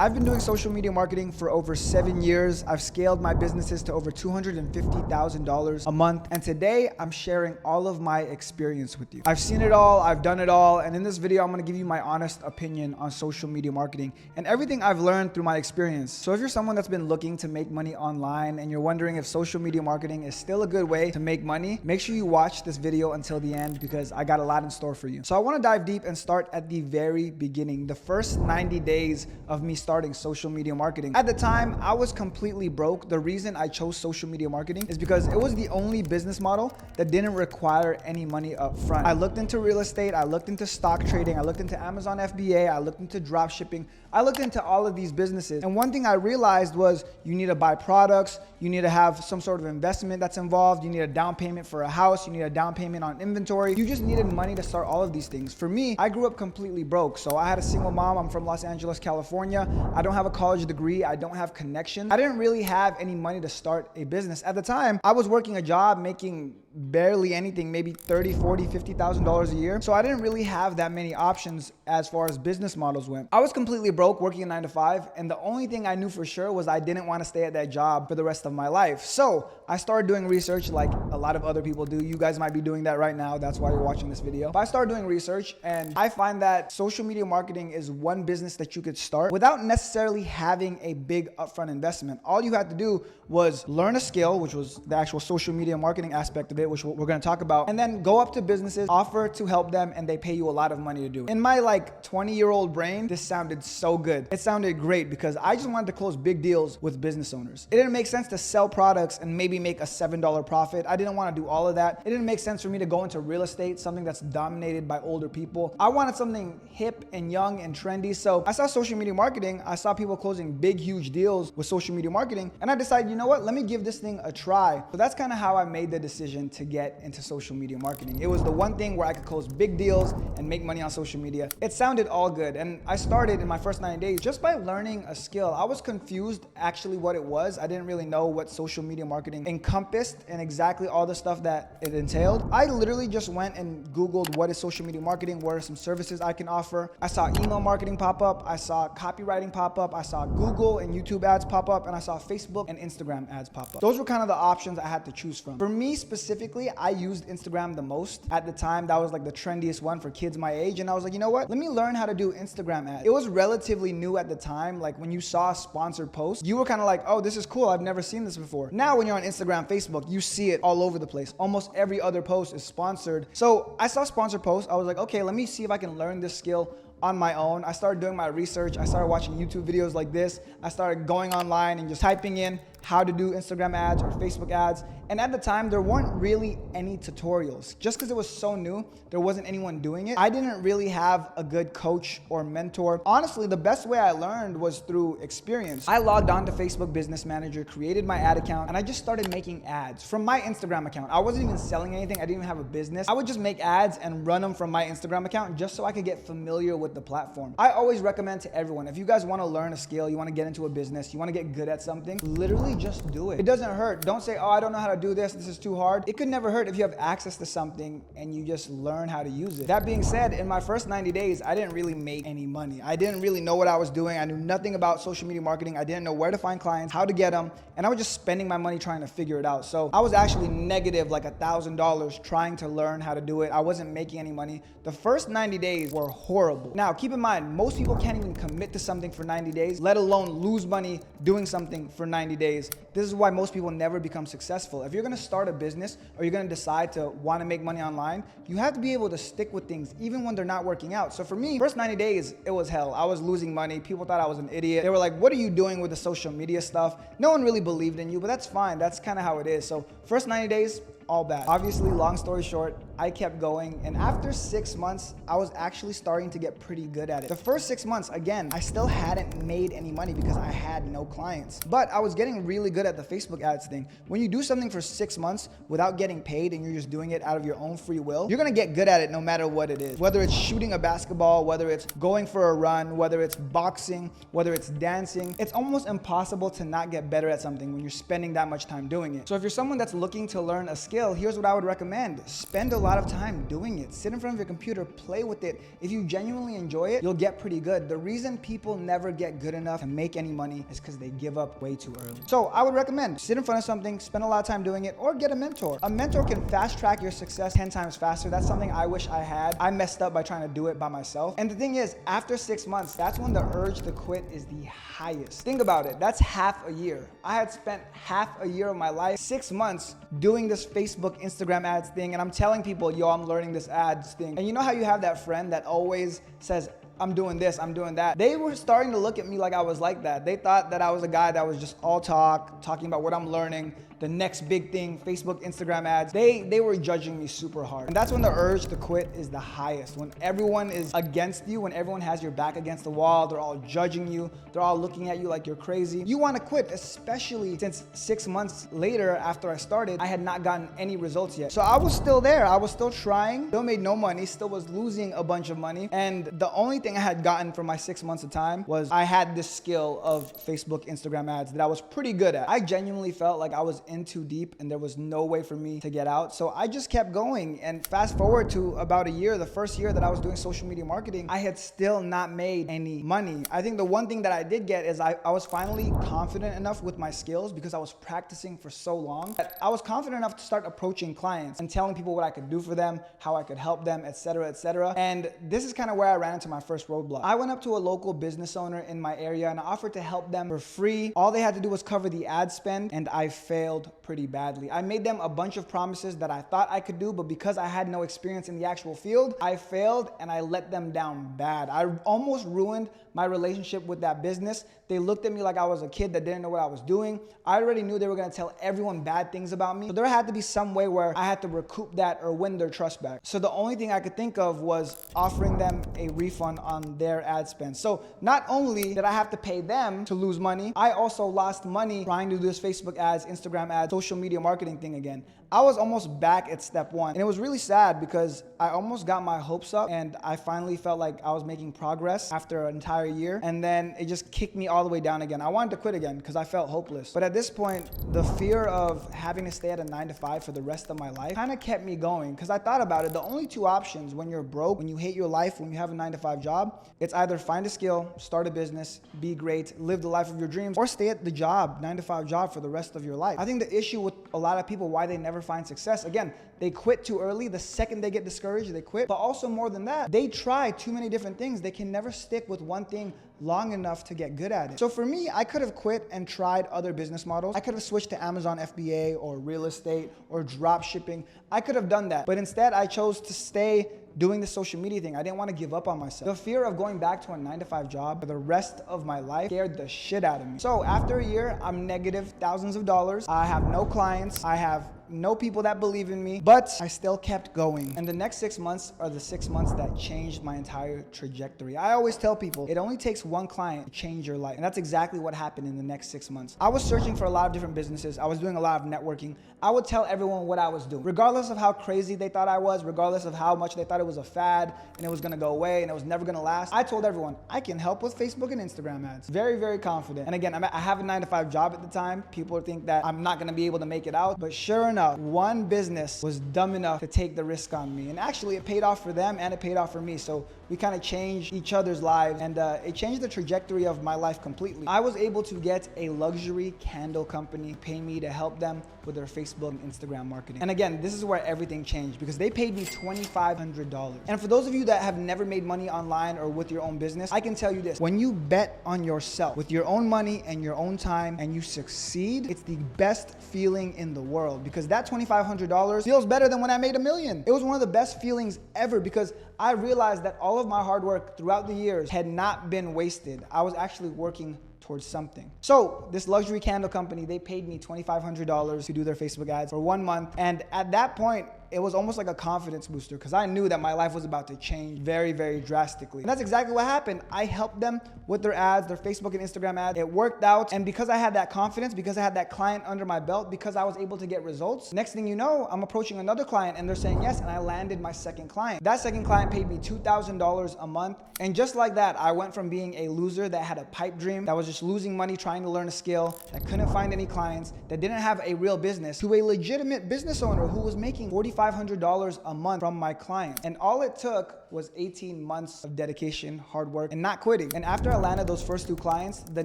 I've been doing social media marketing for over 7 years. I've scaled my businesses to over $250,000 a month. And today I'm sharing all of my experience with you. I've seen it all, I've done it all. And in this video, I'm gonna give you my honest opinion on social media marketing and everything I've learned through my experience. So if you're someone that's been looking to make money online and you're wondering if social media marketing is still a good way to make money, make sure you watch this video until the end because I got a lot in store for you. So I wanna dive deep and start at the very beginning, the first 90 days of me starting social media marketing. At the time, I was completely broke. The reason I chose social media marketing is because it was the only business model that didn't require any money up front. I looked into real estate, I looked into stock trading, I looked into Amazon FBA, I looked into drop shipping, I looked into all of these businesses. And one thing I realized was you need to buy products, you need to have some sort of investment that's involved, you need a down payment for a house, you need a down payment on inventory. You just needed money to start all of these things. For me, I grew up completely broke. So I had a single mom, I'm from Los Angeles, California. I don't have a college degree, I don't have connections. I didn't really have any money to start a business. At the time, I was working a job making barely anything, maybe $30, $40, $50,000 a year. So I didn't really have that many options as far as business models went. I was completely broke working a 9 to 5. And the only thing I knew for sure was I didn't want to stay at that job for the rest of my life. So I started doing research like a lot of other people do. You guys might be doing that right now. That's why you're watching this video. But I started doing research and I find that social media marketing is one business that you could start without necessarily having a big upfront investment. All you had to do was learn a skill, which was the actual social media marketing aspect of it, which we're going to talk about, and then go up to businesses, offer to help them, and they pay you a lot of money to do it. In my like 20-year-old brain, this sounded so good. It sounded great because I just wanted to close big deals with business owners. It didn't make sense to sell products and maybe make a $7 profit. I didn't want to do all of that. It didn't make sense for me to go into real estate, something that's dominated by older people. I wanted something hip and young and trendy. So I saw social media marketing. I saw people closing big, huge deals with social media marketing. And I decided, you know what? Let me give this thing a try. So that's kind of how I made the decision to get into social media marketing. It was the one thing where I could close big deals and make money on social media. It sounded all good. And I started in my first 90 days just by learning a skill. I was confused actually what it was. I didn't really know what social media marketing encompassed and exactly all the stuff that it entailed. I literally just went and Googled what is social media marketing, what are some services I can offer. I saw email marketing pop up, I saw copywriting pop up, I saw Google and YouTube ads pop up, and I saw Facebook and Instagram ads pop up. Those were kind of the options I had to choose from. For me specifically, I used Instagram the most. At the time, that was like the trendiest one for kids my age, and I was like, you know what? Let me learn how to do Instagram ads. It was relatively new at the time. Like when you saw a sponsored post, you were kind of like, oh, this is cool. I've never seen this before. Now when you're on Instagram, Facebook, you see it all over the place. Almost every other post is sponsored. So I saw sponsored posts. I was like, okay, let me see if I can learn this skill on my own. I started doing my research. I started watching YouTube videos like this. I started going online and just typing in how to do Instagram ads or Facebook ads. And at the time, there weren't really any tutorials. Just because it was so new, there wasn't anyone doing it. I didn't really have a good coach or mentor. Honestly, the best way I learned was through experience. I logged on to Facebook Business Manager, created my ad account, and I just started making ads from my Instagram account. I wasn't even selling anything. I didn't even have a business. I would just make ads and run them from my Instagram account just so I could get familiar with the platform. I always recommend to everyone, if you guys want to learn a skill, you want to get into a business, you want to get good at something, literally just do it. It doesn't hurt. Don't say, oh, I don't know how to do this. This is too hard. It could never hurt if you have access to something and you just learn how to use it. That being said, in my first 90 days, I didn't really make any money. I didn't really know what I was doing. I knew nothing about social media marketing. I didn't know where to find clients, how to get them, and I was just spending my money trying to figure it out. So I was actually negative like $1,000 trying to learn how to do it. I wasn't making any money. The first 90 days were horrible. Now, keep in mind, most people can't even commit to something for 90 days, let alone lose money doing something for 90 days. This is why most people never become successful. If you're gonna start a business or you're gonna decide to wanna make money online, you have to be able to stick with things even when they're not working out. So for me, first 90 days, it was hell. I was losing money. People thought I was an idiot. They were like, what are you doing with the social media stuff? No one really believed in you, but that's fine. That's kind of how it is. So first 90 days, all bad. Obviously, long story short, I kept going, and after 6 months, I was actually starting to get pretty good at it. The first 6 months, again, I still hadn't made any money because I had no clients, but I was getting really good at the Facebook ads thing. When you do something for 6 months without getting paid and you're just doing it out of your own free will, you're gonna get good at it no matter what it is. Whether it's shooting a basketball, whether it's going for a run, whether it's boxing, whether it's dancing, it's almost impossible to not get better at something when you're spending that much time doing it. So if you're someone that's looking to learn a skill, here's what I would recommend. Spend a lot lot of time doing it. Sit in front of your computer, play with it. If you genuinely enjoy it, you'll get pretty good. The reason people never get good enough to make any money is because they give up way too early. So I would recommend sit in front of something, spend a lot of time doing it, or get a mentor. A mentor can fast track your success 10 times faster. That's something I wish I had. I messed up by trying to do it by myself. And the thing is, after 6 months, that's when the urge to quit is the highest. Think about it. That's half a year. I had spent half a year of my life, 6 months, doing this Facebook, Instagram ads thing. And I'm telling people, yo, I'm learning this ads thing. And you know how you have that friend that always says, I'm doing this, I'm doing that. They were starting to look at me like I was like that. They thought that I was a guy that was just all talking about what I'm learning, the next big thing, Facebook, Instagram ads. They were judging me super hard. And that's when the urge to quit is the highest. When everyone is against you, when everyone has your back against the wall, they're all judging you, they're all looking at you like you're crazy. You want to quit, especially since 6 months later after I started, I had not gotten any results yet. So I was still there, I was still trying, still made no money, still was losing a bunch of money. And the only thing I had gotten from my 6 months of time was I had this skill of Facebook, Instagram ads that I was pretty good at. I genuinely felt like I was in too deep and there was no way for me to get out. So I just kept going, and fast forward to about a year, the first year that I was doing social media marketing, I had still not made any money. I think the one thing that I did get is I was finally confident enough with my skills because I was practicing for so long that I was confident enough to start approaching clients and telling people what I could do for them, how I could help them, etc., etc. And this is kind of where I ran into my first roadblock. I went up to a local business owner in my area and I offered to help them for free. All they had to do was cover the ad spend, and I failed pretty badly. I made them a bunch of promises that I thought I could do, but because I had no experience in the actual field, I failed and I let them down bad. I almost ruined my relationship with that business. They looked at me like I was a kid that didn't know what I was doing. I already knew they were gonna tell everyone bad things about me. So there had to be some way where I had to recoup that or win their trust back. So the only thing I could think of was offering them a refund on their ad spend. So not only did I have to pay them to lose money, I also lost money trying to do this Facebook ads, Instagram ads, social media marketing thing again. I was almost back at step one. And it was really sad because I almost got my hopes up and I finally felt like I was making progress after an entire year. And then it just kicked me all the way down again. I wanted to quit again because I felt hopeless. But at this point, the fear of having to stay at a 9-to-5 for the rest of my life kind of kept me going, because I thought about it. The only two options when you're broke, when you hate your life, when you have a 9-to-5 job, it's either find a skill, start a business, be great, live the life of your dreams, or stay at the job, 9-to-5 job for the rest of your life. I think the issue with a lot of people, why they never find success, again, they quit too early. The second they get discouraged, they quit. But also more than that, they try too many different things. They can never stick with one thing long enough to get good at it. So for me, I could have quit and tried other business models. I could have switched to Amazon FBA or real estate or drop shipping. I could have done that. But instead, I chose to stay doing the social media thing. I didn't want to give up on myself. The fear of going back to a 9-to-5 job for the rest of my life scared the shit out of me. So after a year, I'm negative thousands of dollars. I have no clients. I have no people that believe in me, but I still kept going. And the next 6 months are the 6 months that changed my entire trajectory. I always tell people, it only takes one client to change your life. And that's exactly what happened in the next 6 months. I was searching for a lot of different businesses. I was doing a lot of networking. I would tell everyone what I was doing, regardless of how crazy they thought I was, regardless of how much they thought it was a fad and it was gonna go away and it was never gonna last. I told everyone, I can help with Facebook and Instagram ads. Very, very confident. And again, I have a 9-to-5 job at the time. People think that I'm not gonna be able to make it out, but sure enough, one business was dumb enough to take the risk on me. And actually it paid off for them and it paid off for me. So we kind of changed each other's lives, and it changed the trajectory of my life completely. I was able to get a luxury candle company pay me to help them with their Facebook and Instagram marketing. And again, this is where everything changed because they paid me $2,500. And for those of you that have never made money online or with your own business, I can tell you this: when you bet on yourself with your own money and your own time and you succeed, it's the best feeling in the world, because that $2,500 feels better than when I made $1 million. It was one of the best feelings ever because I realized that all of my hard work throughout the years had not been wasted. I was actually working towards something. So this luxury candle company, they paid me $2,500 to do their Facebook ads for 1 month. And at that point, it was almost like a confidence booster because I knew that my life was about to change very, very drastically. And that's exactly what happened. I helped them with their ads, their Facebook and Instagram ads. It worked out. And because I had that confidence, because I had that client under my belt, because I was able to get results, next thing you know, I'm approaching another client and they're saying yes, and I landed my second client. That second client paid me $2,000 a month. And just like that, I went from being a loser that had a pipe dream, that was just losing money trying to learn a skill, that couldn't find any clients, that didn't have a real business, to a legitimate business owner who was making $45,000 $2,500 a month from my clients. And all it took was 18 months of dedication, hard work, and not quitting. And after I landed those first 2 clients, the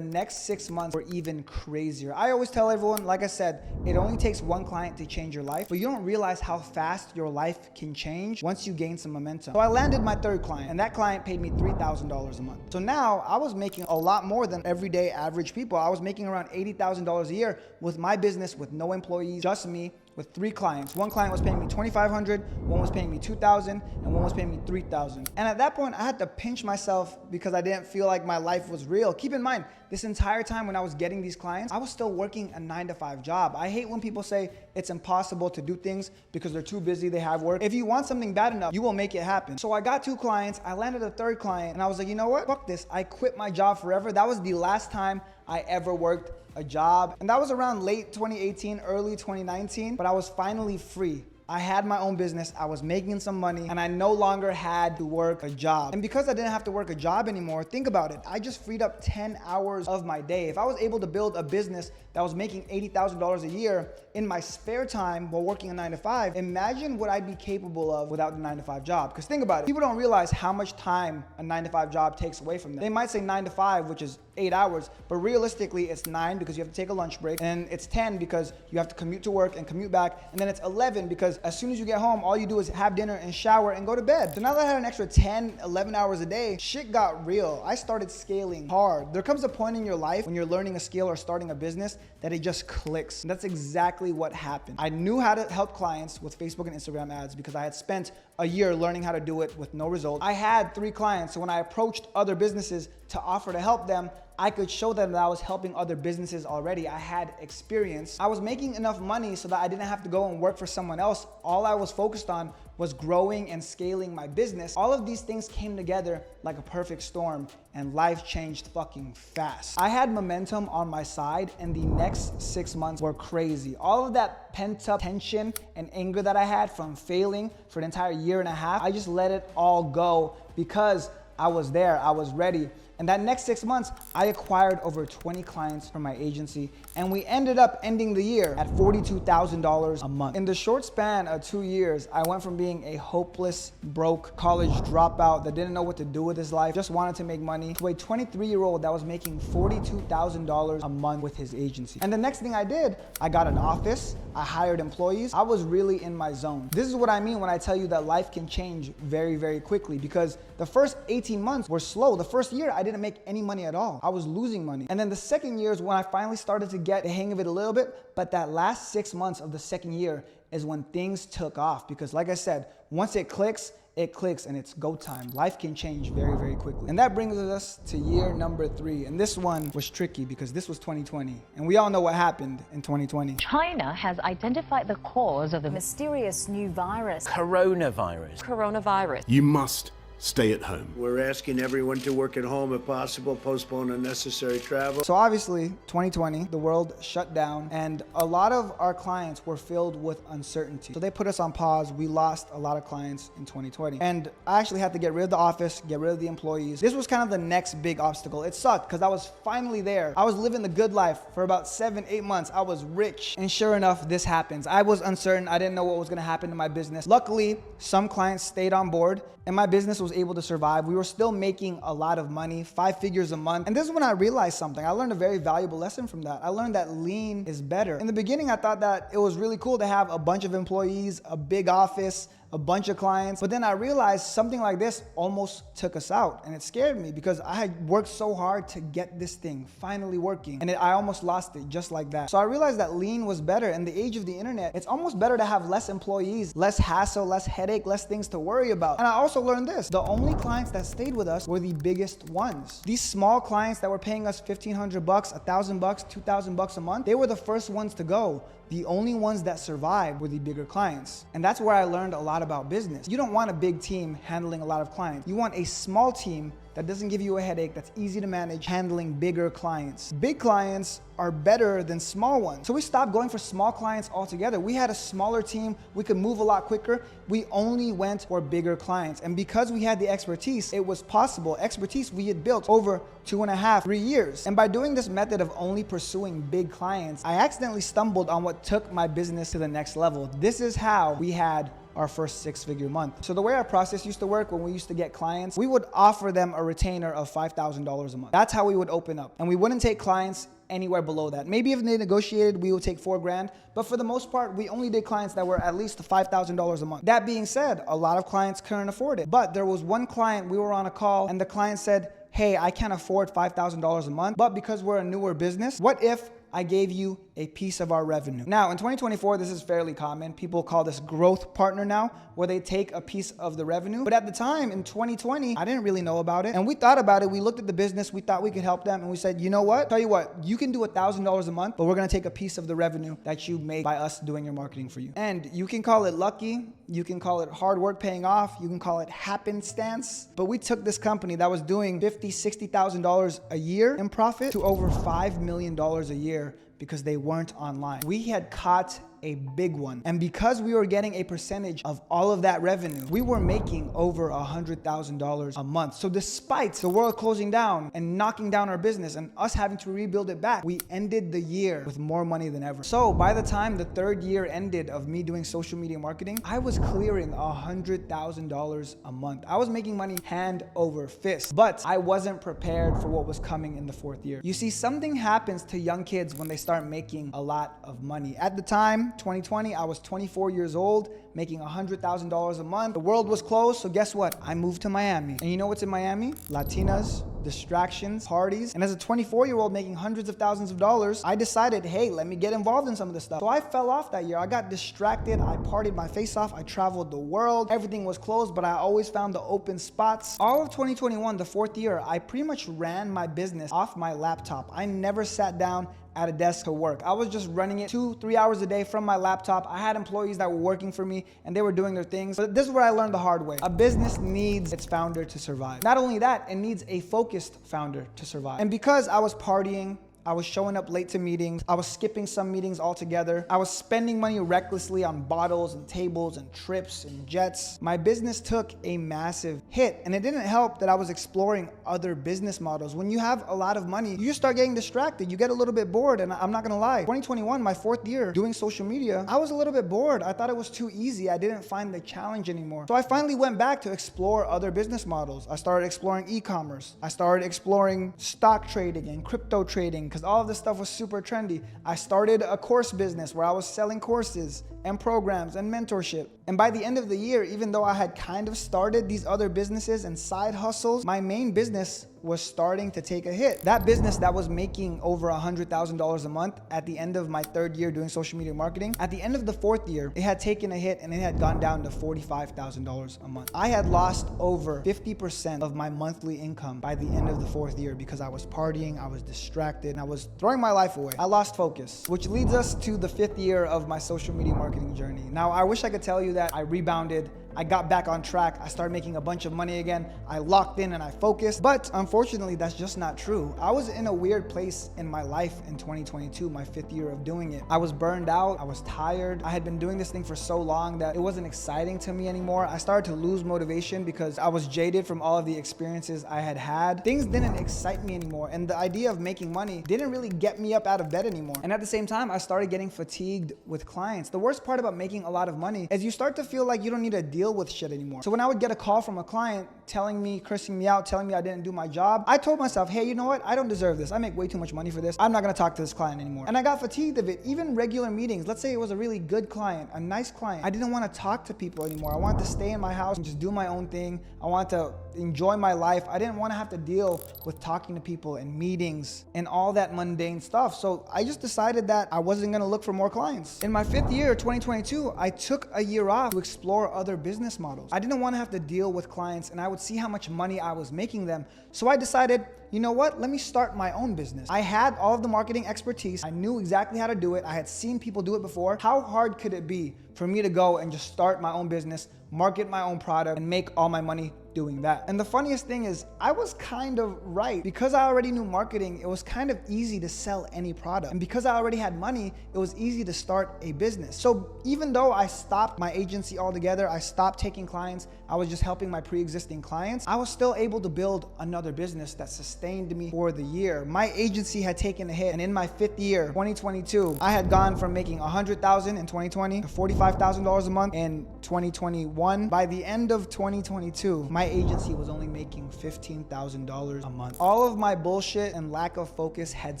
next 6 months were even crazier. I always tell everyone, like I said, it only takes 1 client to change your life, but you don't realize how fast your life can change once you gain some momentum. So I landed my 3rd client, and that client paid me $3,000 a month. So now I was making a lot more than everyday average people. I was making around $80,000 a year with my business with no employees, just me, with 3 clients. 1 client was paying me $2,500, 1 was paying me $2,000, and 1 was paying me $3,000. And at that point, I had to pinch myself because I didn't feel like my life was real. Keep in mind, this entire time when I was getting these clients, I was still working a 9-to-5 job. I hate when people say it's impossible to do things because they're too busy, they have work. If you want something bad enough, you will make it happen. So I got 2 clients, I landed a 3rd client, and I was like, you know what? Fuck this. I quit my job forever. That was the last time I ever worked a job. And that was around late 2018, early 2019, but I was finally free. I had my own business, I was making some money, and I no longer had to work a job. And because I didn't have to work a job anymore, think about it, I just freed up 10 hours of my day. If I was able to build a business that was making $80,000 a year in my spare time while working a 9-to-5, imagine what I'd be capable of without the 9-to-5 job. Because think about it, people don't realize how much time a 9-to-5 job takes away from them. They might say 9-to-5, which is 8 hours, but realistically it's 9 because you have to take a lunch break, and it's 10 because you have to commute to work and commute back, and then it's 11 because as soon as you get home, all you do is have dinner and shower and go to bed. So now that I had an extra 10, 11 hours a day, shit got real. I started scaling hard. There comes a point in your life when you're learning a skill or starting a business that it just clicks. And that's exactly what happened. I knew how to help clients with Facebook and Instagram ads because I had spent a year learning how to do it with no result. I had 3 clients, so when I approached other businesses to offer to help them, I could show them that I was helping other businesses already. I had experience. I was making enough money so that I didn't have to go and work for someone else. All I was focused on was growing and scaling my business. All of these things came together like a perfect storm, and life changed fucking fast. I had momentum on my side, and the next 6 months were crazy. All of that pent up tension and anger that I had from failing for an entire 1.5 years, I just let it all go because I was there, I was ready. And that next 6 months, I acquired over 20 clients from my agency, and we ended up ending the year at $42,000 a month. In the short span of 2 years, I went from being a hopeless, broke college dropout that didn't know what to do with his life, just wanted to make money, to a 23-year-old that was making $42,000 a month with his agency. And the next thing I did, I got an office, I hired employees, I was really in my zone. This is what I mean when I tell you that life can change very, very quickly, because the first 18 months were slow. The first year, I didn't make any money at all. I was losing money. And then the second year is when I finally started to get the hang of it a little bit, but that last 6 months of the second year is when things took off, because like I said, once it clicks and it's go time. Life can change very, very quickly. And that brings us to year number 3. And this one was tricky because this was 2020. And we all know what happened in 2020. China has identified the cause of the mysterious new virus. Coronavirus. You must stay at home. We're asking everyone to work at home if possible, postpone unnecessary travel. So obviously, 2020, the world shut down, and a lot of our clients were filled with uncertainty. So they put us on pause. We lost a lot of clients in 2020. And I actually had to get rid of the office, get rid of the employees. This was kind of the next big obstacle. It sucked because I was finally there. I was living the good life for about 7-8 months. I was rich. And sure enough, this happens. I was uncertain. I didn't know what was going to happen to my business. Luckily, some clients stayed on board, and my business was able to survive. We were still making a lot of money, 5 figures a month. And this is when I realized something. I learned a very valuable lesson from that. I learned that lean is better. In the beginning, I thought that it was really cool to have a bunch of employees, a big office, a bunch of clients. But then I realized something like this almost took us out, and it scared me because I had worked so hard to get this thing finally working, and I almost lost it just like that. So I realized that lean was better. In the age of the internet, it's almost better to have less employees, less hassle, less headache, less things to worry about. And I also learned this: the only clients that stayed with us were the biggest ones. These small clients that were paying us $1,500, $1,000, $2,000 a month, they were the first ones to go. The only ones that survived were the bigger clients. And that's where I learned a lot about business. You don't want a big team handling a lot of clients. You want a small team that doesn't give you a headache, that's easy to manage, handling bigger clients. Big clients are better than small ones. So we stopped going for small clients altogether. We had a smaller team. We could move a lot quicker. We only went for bigger clients. And because we had the expertise, it was possible. Expertise we had built over 2.5, 3 years. And by doing this method of only pursuing big clients, I accidentally stumbled on what took my business to the next level. This is how we had our first 6-figure month. So the way our process used to work when we used to get clients, we would offer them a retainer of $5,000 a month. That's how we would open up. And we wouldn't take clients anywhere below that. Maybe if they negotiated, we would take $4 grand, but for the most part, we only did clients that were at least $5,000 a month. That being said, a lot of clients couldn't afford it, but there was one client, we were on a call and the client said, hey, I can't afford $5,000 a month, but because we're a newer business, what if I gave you a piece of our revenue? Now, in 2024, this is fairly common. People call this growth partner now, where they take a piece of the revenue. But at the time, in 2020, I didn't really know about it. And we thought about it. We looked at the business. We thought we could help them. And we said, you know what? Tell you what, you can do $1,000 a month, but we're going to take a piece of the revenue that you made by us doing your marketing for you. And you can call it lucky. You can call it hard work paying off. You can call it happenstance. But we took this company that was doing $50,000, $60,000 a year in profit to over $5 million a year because they weren't online. We had caught a big one. And because we were getting a percentage of all of that revenue, we were making over $100,000 a month. So despite the world closing down and knocking down our business and us having to rebuild it back, we ended the year with more money than ever. So by the time the 3rd year ended of me doing social media marketing, I was clearing $100,000 a month. I was making money hand over fist, but I wasn't prepared for what was coming in the 4th year. You see, something happens to young kids when they start making a lot of money. At the time, 2020, I was 24 years old, making $100,000 a month. The world was closed, so guess what? I moved to Miami. And you know what's in Miami? Latinas, distractions, parties. And as a 24-year-old making hundreds of thousands of dollars, I decided, hey, let me get involved in some of this stuff. So I fell off that year. I got distracted. I partied my face off. I traveled the world. Everything was closed, but I always found the open spots. All of 2021, the 4th year, I pretty much ran my business off my laptop. I never sat down at a desk to work. I was just running it 2-3 hours a day from my laptop. I had employees that were working for me and they were doing their things. But this is where I learned the hard way. A business needs its founder to survive. Not only that, it needs a focused founder to survive. And because I was partying, I was showing up late to meetings. I was skipping some meetings altogether. I was spending money recklessly on bottles and tables and trips and jets. My business took a massive hit, and it didn't help that I was exploring other business models. When you have a lot of money, you just start getting distracted. You get a little bit bored, and I'm not gonna lie. 2021, my 4th year doing social media, I was a little bit bored. I thought it was too easy. I didn't find the challenge anymore. So I finally went back to explore other business models. I started exploring e-commerce. I started exploring stock trading and crypto trading, because all of this stuff was super trendy. I started a course business where I was selling courses and programs and mentorship. And by the end of the year, even though I had kind of started these other businesses and side hustles, my main business was starting to take a hit. That business that was making over $100,000 a month at the end of my 3rd year doing social media marketing, at the end of the 4th year, it had taken a hit and it had gone down to $45,000 a month. I had lost over 50% of my monthly income by the end of the 4th year because I was partying, I was distracted, and I was throwing my life away. I lost focus, which leads us to the 5th year of my social media marketing journey. Now, I wish I could tell you that I rebounded, I got back on track, I started making a bunch of money again, I locked in and I focused, but unfortunately that's just not true. I was in a weird place in my life in 2022, my 5th year of doing it. I was burned out, I was tired, I had been doing this thing for so long that it wasn't exciting to me anymore. I started to lose motivation because I was jaded from all of the experiences I had had. Things didn't excite me anymore, and the idea of making money didn't really get me up out of bed anymore. And at the same time, I started getting fatigued with clients. The worst part about making a lot of money is you start to feel like you don't need to deal with shit anymore. So when I would get a call from a client telling me, cursing me out, telling me I didn't do my job, I told myself, hey, you know what? I don't deserve this. I make way too much money for this. I'm not gonna talk to this client anymore. And I got fatigued of it. Even regular meetings, let's say it was a really good client, a nice client, I didn't want to talk to people anymore. I wanted to stay in my house and just do my own thing. I wanted to enjoy my life. I didn't want to have to deal with talking to people and meetings and all that mundane stuff. So I just decided that I wasn't gonna look for more clients. In my 5th year, 2022, I took a year off to explore other business models. I didn't want to have to deal with clients, and I would see how much money I was making them. So I decided, you know what? Let me start my own business. I had all of the marketing expertise. I knew exactly how to do it. I had seen people do it before. How hard could it be for me to go and just start my own business, market my own product, and make all my money doing that. And the funniest thing is I was kind of right. Because I already knew marketing, it was kind of easy to sell any product. And because I already had money, it was easy to start a business. So even though I stopped my agency altogether, I stopped taking clients, I was just helping my pre-existing clients, I was still able to build another business that sustained me for the year. My agency had taken a hit, and in my 5th year, 2022, I had gone from making $100,000 in 2020 to $45,000 a month in 2021. By the end of 2022, my agency was only making $15,000 a month. All of my bullshit and lack of focus had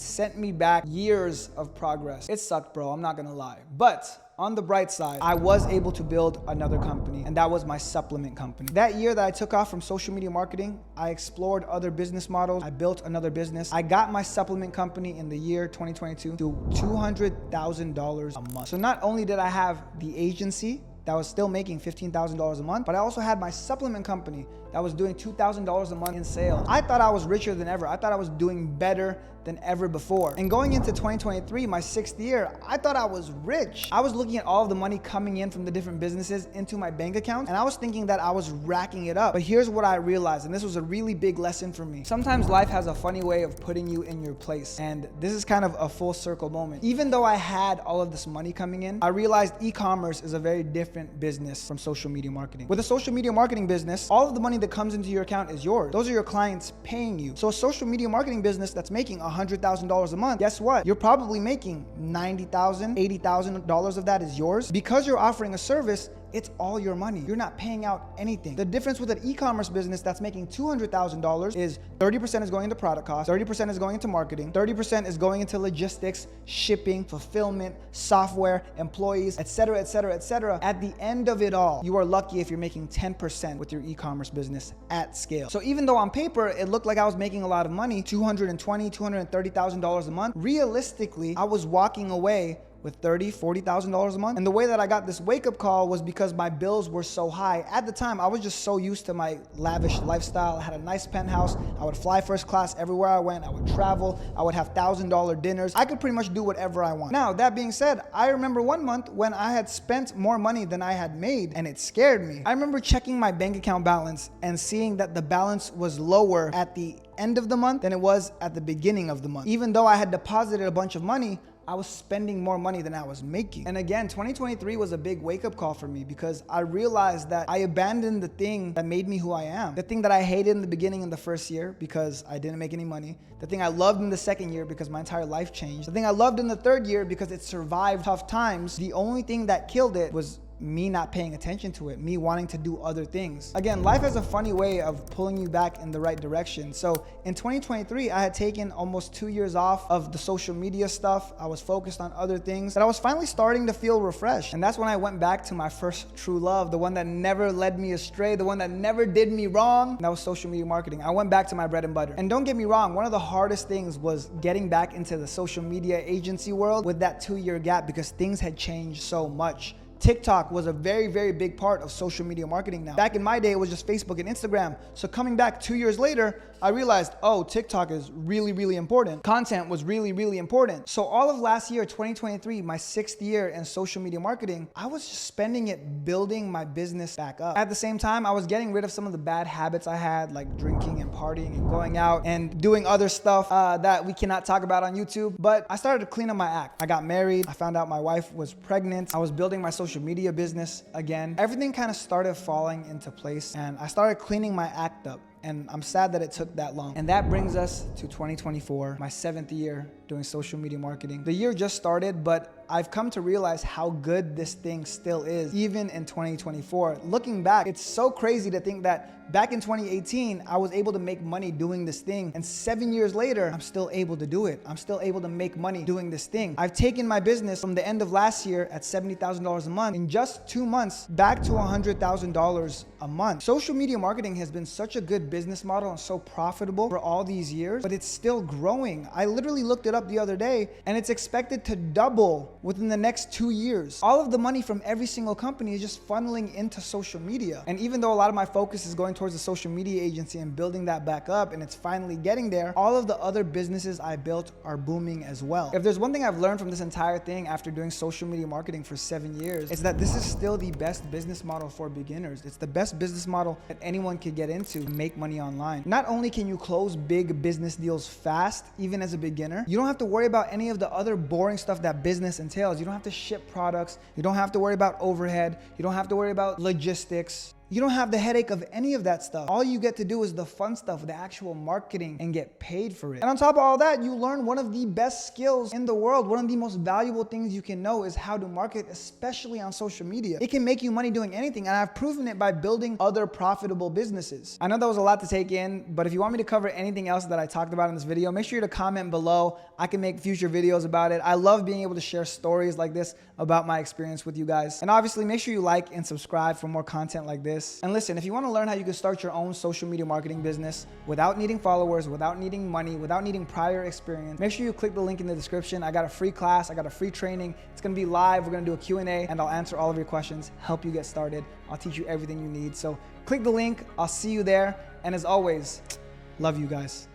sent me back years of progress. It sucked, bro, I'm not gonna lie. But on the bright side, I was able to build another company, and that was my supplement company. That year that I took off from social media marketing, I explored other business models. I built another business. I got my supplement company in the year 2022 to $200,000 a month. So not only did I have the agency that was still making $15,000 a month, but I also had my supplement company that was doing $2,000 a month in sales. I thought I was richer than ever. I thought I was doing better than ever before. And going into 2023, my 6th year, I thought I was rich. I was looking at all of the money coming in from the different businesses into my bank account, and I was thinking that I was racking it up. But here's what I realized, and this was a really big lesson for me. Sometimes life has a funny way of putting you in your place, and this is kind of a full circle moment. Even though I had all of this money coming in, I realized e-commerce is a very different business from social media marketing. With a social media marketing business, all of the money that comes into your account is yours. Those are your clients paying you. So a social media marketing business that's making $100,000 a month, guess what? You're probably making $90,000, $80,000 of that is yours. Because you're offering a service, it's all your money. You're not paying out anything. The difference with an e-commerce business that's making $200,000 is 30% is going into product cost, 30% is going into marketing, 30% is going into logistics, shipping, fulfillment, software, employees, etc., etc., etc. At the end of it all, you are lucky if you're making 10% with your e-commerce business at scale. So even though on paper, it looked like I was making a lot of money, $220,000, $230,000 a month, realistically, I was walking away with $30,000, $40,000 a month. And the way that I got this wake-up call was because my bills were so high. At the time, I was just so used to my lavish lifestyle. I had a nice penthouse. I would fly first class everywhere I went. I would travel. I would have $1,000 dinners. I could pretty much do whatever I want. Now, that being said, I remember one month when I had spent more money than I had made, and it scared me. I remember checking my bank account balance and seeing that the balance was lower at the end of the month than it was at the beginning of the month. Even though I had deposited a bunch of money, I was spending more money than I was making. And again, 2023 was a big wake-up call for me because I realized that I abandoned the thing that made me who I am. The thing that I hated in the beginning in the first year because I didn't make any money. The thing I loved in the second year because my entire life changed. The thing I loved in the third year because it survived tough times. The only thing that killed it was me not paying attention to it, me wanting to do other things. Again, life has a funny way of pulling you back in the right direction. So in 2023, I had taken almost 2 years off of the social media stuff. I was focused on other things, but I was finally starting to feel refreshed. And that's when I went back to my first true love, the one that never led me astray, the one that never did me wrong. And that was social media marketing. I went back to my bread and butter. And don't get me wrong, one of the hardest things was getting back into the social media agency world with that 2-year gap because things had changed so much. TikTok was a very, very big part of social media marketing now. Back in my day, it was just Facebook and Instagram. So coming back 2 years later, I realized, oh, TikTok is really, really important. Content was really, really important. So all of last year, 2023, my 6th year in social media marketing, I was just spending it building my business back up. At the same time, I was getting rid of some of the bad habits I had, like drinking and partying and going out and doing other stuff that we cannot talk about on YouTube. But I started to clean up my act. I got married. I found out my wife was pregnant. I was building my social media business again. Everything kind of started falling into place and I started cleaning my act up. And I'm sad that it took that long. And that brings us to 2024, my 7th year doing social media marketing. The year just started, but I've come to realize how good this thing still is, even in 2024. Looking back, it's so crazy to think that back in 2018, I was able to make money doing this thing. And 7 years later, I'm still able to do it. I'm still able to make money doing this thing. I've taken my business from the end of last year at $70,000 a month in just 2 months back to $100,000 a month. Social media marketing has been such a good business model and so profitable for all these years, but it's still growing. I literally looked it up the other day and it's expected to double within the next 2 years. All of the money from every single company is just funneling into social media. And even though a lot of my focus is going towards the social media agency and building that back up, and it's finally getting there, all of the other businesses I built are booming as well. If there's one thing I've learned from this entire thing after doing social media marketing for 7 years, it's that this is still the best business model for beginners. It's the best business model that anyone could get into to make money online. Not only can you close big business deals fast, even as a beginner, you don't have to worry about any of the other boring stuff that business entails. You don't have to ship products. You don't have to worry about overhead. You don't have to worry about logistics. You don't have the headache of any of that stuff. All you get to do is the fun stuff, the actual marketing, and get paid for it. And on top of all that, you learn one of the best skills in the world. One of the most valuable things you can know is how to market, especially on social media. It can make you money doing anything, and I've proven it by building other profitable businesses. I know that was a lot to take in, but if you want me to cover anything else that I talked about in this video, make sure to comment below. I can make future videos about it. I love being able to share stories like this about my experience with you guys. And obviously, make sure you like and subscribe for more content like this. And listen, if you want to learn how you can start your own social media marketing business without needing followers, without needing money, without needing prior experience, make sure you click the link in the description. I got a free class. I got a free training. It's going to be live. We're going to do a Q&A, and I'll answer all of your questions, help you get started. I'll teach you everything you need. So click the link. I'll see you there. And as always, love you guys.